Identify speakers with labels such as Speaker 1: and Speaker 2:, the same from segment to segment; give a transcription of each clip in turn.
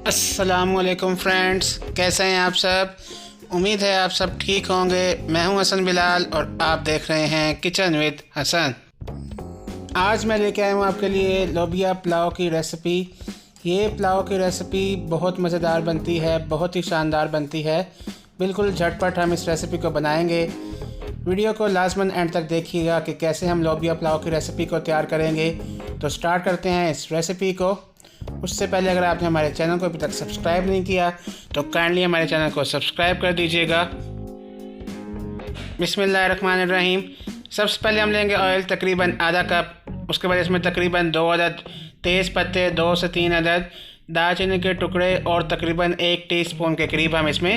Speaker 1: अस्सलामुअलैकुम फ्रेंड्स, कैसे हैं आप सब। उम्मीद है आप सब ठीक होंगे। मैं हूं हसन बिलाल और आप देख रहे हैं किचन विद हसन। आज मैं लेके आया हूं आपके लिए लोबिया पुलाव की रेसिपी। ये पुलाव की रेसिपी बहुत मज़ेदार बनती है, बहुत ही शानदार बनती है। बिल्कुल झटपट हम इस रेसिपी को बनाएंगे। वीडियो को लाजमन एंड तक देखिएगा कि कैसे हम लोबिया पुलाव की रेसिपी को तैयार करेंगे। तो स्टार्ट करते हैं इस रेसिपी को। उससे पहले अगर आपने हमारे चैनल को अभी तक सब्सक्राइब नहीं किया तो काइंडली हमारे चैनल को सब्सक्राइब कर दीजिएगा। बिस्मिल्लाहिर्रहमानिर्रहीम। सबसे पहले हम लेंगे ऑयल तकरीबन आधा कप। उसके बाद इसमें तकरीबन 2 अदद तेज़ पत्ते, 2 से 3 अदद दालचीनी के टुकड़े और तकरीबन 1 टीस्पून के करीब हम इसमें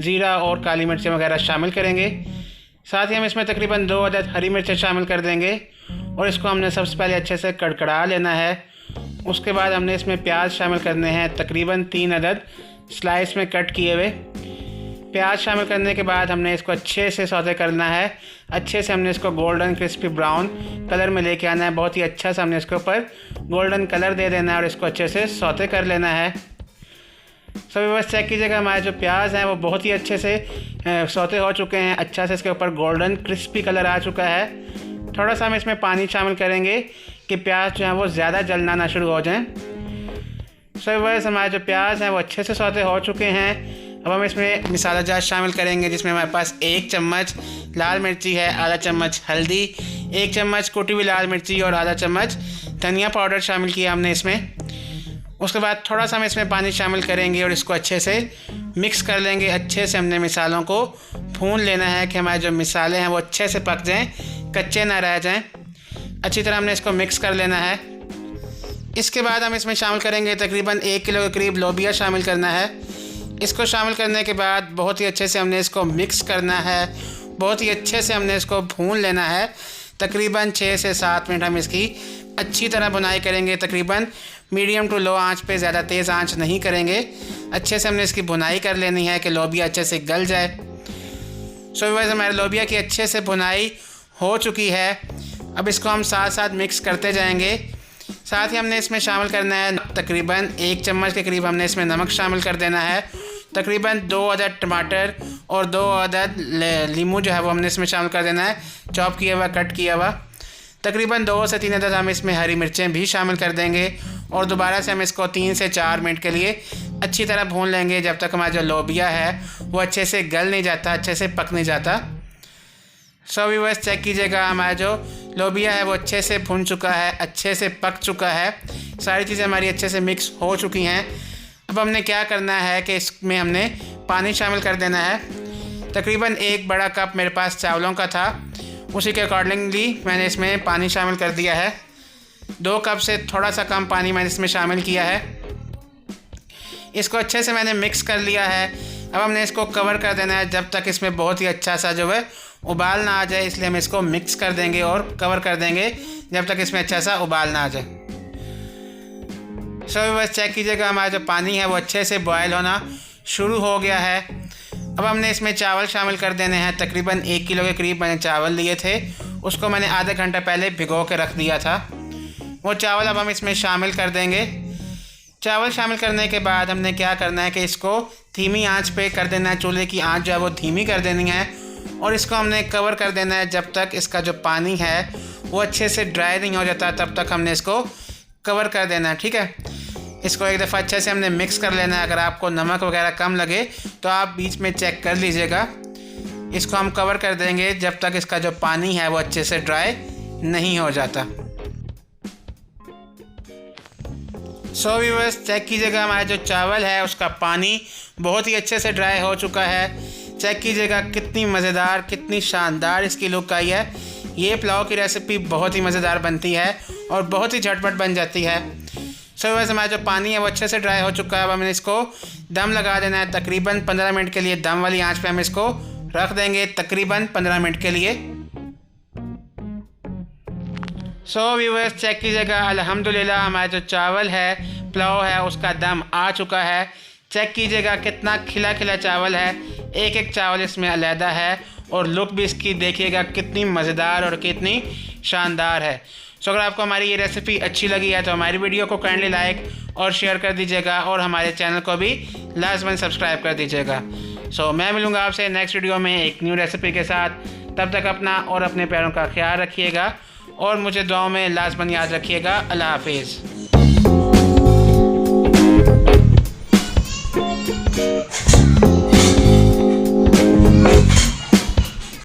Speaker 1: ज़ीरा और काली मिर्चें वगैरह शामिल करेंगे। साथ ही हम इसमें तकरीबन 2 अदद हरी मिर्चें शामिल कर देंगे और इसको हमने सबसे पहले अच्छे से कड़कड़ा लेना है। उसके बाद हमने इसमें प्याज शामिल करने हैं, तकरीबन 3 अदद स्लाइस में कट किए हुए। प्याज शामिल करने के बाद हमने इसको अच्छे से सौते करना है। अच्छे से हमने इसको गोल्डन क्रिस्पी ब्राउन कलर में लेके आना है। बहुत ही अच्छा से हमने इसके ऊपर गोल्डन कलर दे देना है और इसको अच्छे से सौते कर लेना है। सभी बस चेक कीजिएगा, हमारे जो प्याज हैं वो बहुत ही अच्छे से सौते हो चुके हैं। अच्छा से इसके ऊपर गोल्डन क्रिस्पी कलर आ चुका है। थोड़ा सा हम इसमें पानी शामिल करेंगे कि प्याज जो है वो ज़्यादा जलना ना शुरू हो जाएं। सो बस हमारे जो प्याज हैं वो अच्छे से सौते हो चुके हैं। अब हम इसमें मसाला जात शामिल करेंगे, जिसमें हमारे पास 1 चम्मच लाल मिर्ची है, आधा चम्मच हल्दी, 1 चम्मच कुटी हुई लाल मिर्ची और आधा चम्मच धनिया पाउडर शामिल किया हमने इसमें। उसके बाद थोड़ा सा हम इसमें पानी शामिल करेंगे और इसको अच्छे से मिक्स कर लेंगे। अच्छे से हमने मिसालों को भून लेना है कि हमारे जो मिसाले हैं वो अच्छे से पक जाएं, कच्चे ना रह जाएं। अच्छी तरह हमने इसको मिक्स कर लेना है। इसके बाद हम इसमें शामिल करेंगे तकरीबन 1 किलो के करीब लोबिया शामिल करना है। इसको शामिल करने के बाद बहुत ही अच्छे से हमने इसको मिक्स करना है। बहुत ही अच्छे से हमने इसको भून लेना है। तकरीबन 6 से 7 मिनट हम इसकी अच्छी तरह बुनाई करेंगे। तकरीबन मीडियम टू लो आंच पे, ज़्यादा तेज़ आंच नहीं करेंगे। अच्छे से हमने इसकी बुनाई कर लेनी है कि लोबिया अच्छे से गल जाए। सो वैसे हमारे लोबिया की अच्छे से बुनाई हो चुकी है। अब इसको हम साथ साथ मिक्स करते जाएंगे। साथ ही हमने इसमें शामिल करना है तकरीबन 1 चम्मच के करीब हमने इसमें नमक शामिल कर देना है। तकरीबन 2 अदद टमाटर और 2 अदद लीमू जो है वो हमने इसमें शामिल कर देना है, चॉप किया हुआ, कट किया हुआ। तकरीबन 2 से 3 अदद हम इसमें हरी मिर्चें भी शामिल कर देंगे और दोबारा से हम इसको 3 से 4 मिनट के लिए अच्छी तरह भून लेंगे, जब तक हमारा जो लोबिया है वो अच्छे से गल नहीं जाता, अच्छे से पक नहीं जाता। सो व्यूअर्स चेक कीजिएगा, हमारा जो लोबिया है वो अच्छे से भुन चुका है, अच्छे से पक चुका है। सारी चीज़ें हमारी अच्छे से मिक्स हो चुकी हैं। अब हमने क्या करना है कि इसमें हमने पानी शामिल कर देना है। तकरीबन 1 बड़ा कप मेरे पास चावलों का था, उसी के अकॉर्डिंगली मैंने इसमें पानी शामिल कर दिया है। 2 कप से थोड़ा सा कम पानी मैंने इसमें शामिल किया है। इसको अच्छे से मैंने मिक्स कर लिया है। अब हमने इसको कवर कर देना है जब तक इसमें बहुत ही अच्छा सा जो है उबाल ना आ जाए। इसलिए हम इसको मिक्स कर देंगे और कवर कर देंगे जब तक इसमें अच्छा सा उबाल ना आ जाए। सो बस चेक कीजिएगा, हमारा जो पानी है वो अच्छे से बॉयल होना शुरू हो गया है। अब हमने इसमें चावल शामिल कर देने हैं। तकरीबन 1 किलो के करीब मैंने चावल लिए थे, उसको मैंने आधा घंटा पहले भिगो के रख दिया था। वो चावल अब हम इसमें शामिल कर देंगे। चावल शामिल करने के बाद हमने क्या करना है कि इसको धीमी आंच पे कर देना है। चूल्हे की आंच जो है वो धीमी कर देनी है और इसको हमने कवर कर देना है जब तक इसका जो पानी है वो अच्छे से ड्राई नहीं हो जाता, तब तक हमने इसको कवर कर देना है। ठीक है, इसको एक दफ़ा अच्छे से हमने मिक्स कर लेना है। अगर आपको नमक वगैरह कम लगे तो आप बीच में चेक कर लीजिएगा। इसको हम कवर कर देंगे जब तक इसका जो पानी है वो अच्छे से ड्राई नहीं हो जाता। सो व्यूअर्स चेक कीजिएगा, हमारा जो चावल है उसका पानी बहुत ही अच्छे से ड्राई हो चुका है। चेक कीजिएगा कितनी मज़ेदार, कितनी शानदार इसकी लुक आई है। ये पुलाव की रेसिपी बहुत ही मज़ेदार बनती है और बहुत ही झटपट बन जाती है। सो वैसे हमारा जो पानी है वो अच्छे से ड्राई हो चुका है। अब हमें इसको दम लगा देना है। तकरीबन 15 मिनट के लिए दम वाली आंच पे हम इसको रख देंगे, तकरीबन 15 मिनट के लिए। सो व्यूअर्स चेक कीजिएगा, अल्हम्दुलिल्लाह हमारा जो चावल है, पुलाव है, उसका दम आ चुका है। चेक कीजिएगा कितना खिला खिला चावल है, एक एक चावल इसमें अलहदा है और लुक भी इसकी देखिएगा कितनी मज़ेदार और कितनी शानदार है। सो अगर आपको हमारी ये रेसिपी अच्छी लगी है तो हमारी वीडियो को काइंडली लाइक और शेयर कर दीजिएगा और हमारे चैनल को भी लाजमन सब्सक्राइब कर दीजिएगा। सो मैं मिलूँगा आपसे नेक्स्ट वीडियो में एक न्यू रेसिपी के साथ। तब तक अपना और अपने प्यारों का ख्याल रखिएगा और मुझे दुआओं में लाजमन याद रखिएगा। अल्लाह हाफिज़।